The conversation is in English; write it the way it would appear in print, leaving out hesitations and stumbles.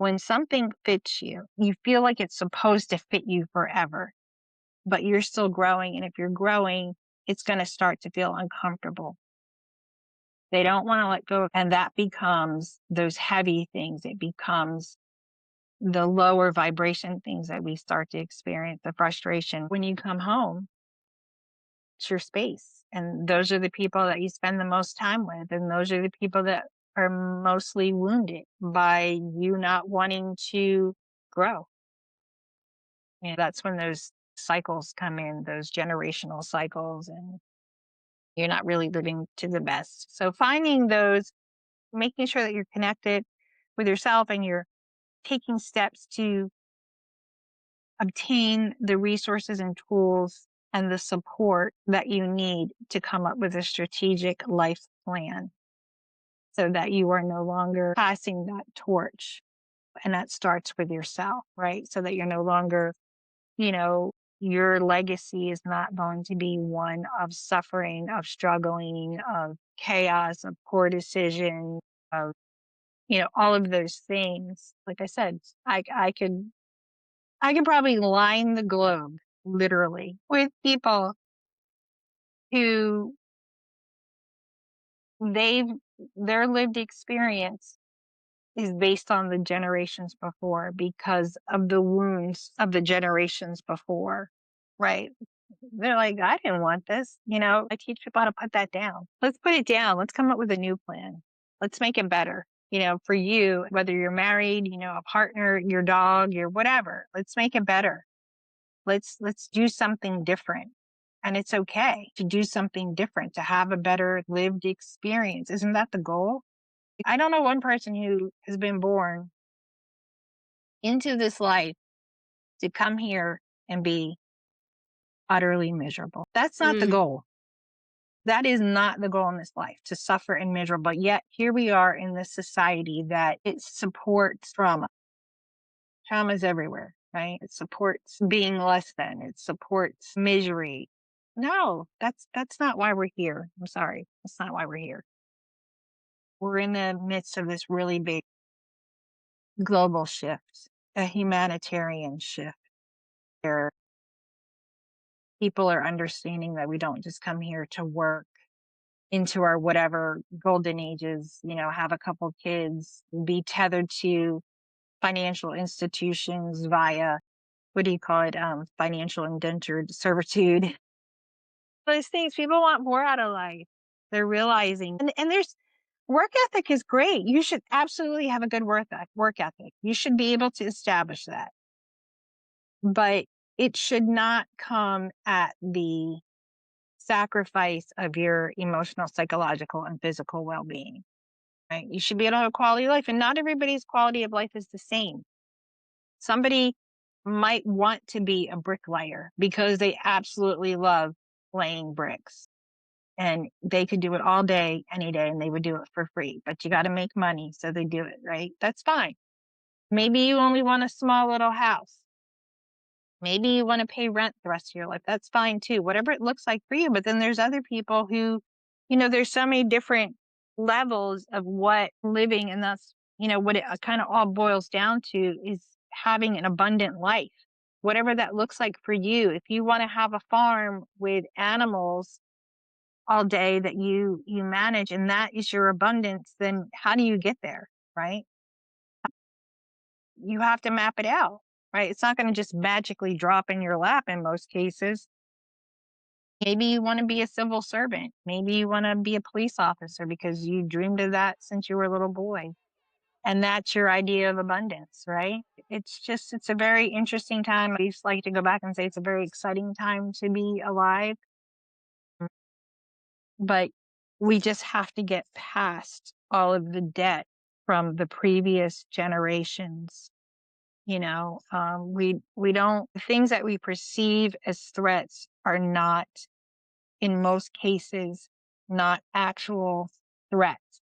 When something fits you, you feel like it's supposed to fit you forever, but you're still growing. And if you're growing, it's going to start to feel uncomfortable. They don't want to let go. And that becomes those heavy things. It becomes the lower vibration things that we start to experience, the frustration. When you come home, it's your space. And those are the people that you spend the most time with. And those are the people that are mostly wounded by you not wanting to grow. And that's when those cycles come in, those generational cycles, and you're not really living to the best. So finding those, making sure that you're connected with yourself and you're taking steps to obtain the resources and tools and the support that you need to come up with a strategic life plan so that you are no longer passing that torch. And that starts with yourself, right? So that you're no longer, you know, your legacy is not going to be one of suffering, of struggling, of chaos, of poor decision, of, all of those things. Like I said, I could probably line the globe literally with people who they've their lived experience is based on the generations before because of the wounds of the generations before, right? They're like, I didn't want this. I teach people how to put that down. Let's put it down. Let's come up with a new plan. Let's make it better. For you, whether you're married, a partner, your dog, your whatever, let's make it better. Let's do something different. And it's okay to do something different, to have a better lived experience. Isn't that the goal? I don't know one person who has been born into this life to come here and be utterly miserable. That's not the Mm, goal. That is not the goal in this life, to suffer and miserable. But yet here we are in this society that it supports trauma. Trauma is everywhere, right? It supports being less than. It supports misery. No, that's not why we're here. I'm sorry. That's not why we're here. We're in the midst of this really big global shift, a humanitarian shift where people are understanding that we don't just come here to work into our whatever golden ages, have a couple kids, be tethered to financial institutions via, what do you call it? Financial indentured servitude. Those things, people want more out of life. They're realizing, and there's work ethic is great. You should absolutely have a good work ethic. You should be able to establish that, but it should not come at the sacrifice of your emotional, psychological, and physical well-being. Right? You should be able to have a quality of life, and not everybody's quality of life is the same. Somebody might want to be a bricklayer because they absolutely love laying bricks. And they could do it all day, any day, and they would do it for free. But you got to make money, so they do it, right? That's fine. Maybe you only want a small little house. Maybe you want to pay rent the rest of your life. That's fine too, whatever it looks like for you. But then there's other people who, there's so many different levels of what living, and that's, what it kind of all boils down to is having an abundant life, whatever that looks like for you. If you want to have a farm with animals all day that you manage, and that is your abundance, then how do you get there, right? You have to map it out, right? It's not going to just magically drop in your lap in most cases. Maybe you want to be a civil servant. Maybe you want to be a police officer because you dreamed of that since you were a little boy. And that's your idea of abundance, right? It's a very interesting time. I used to like to go back and say it's a very exciting time to be alive. But we just have to get past all of the debt from the previous generations. We don't, the things that we perceive as threats are not, in most cases, not actual threats.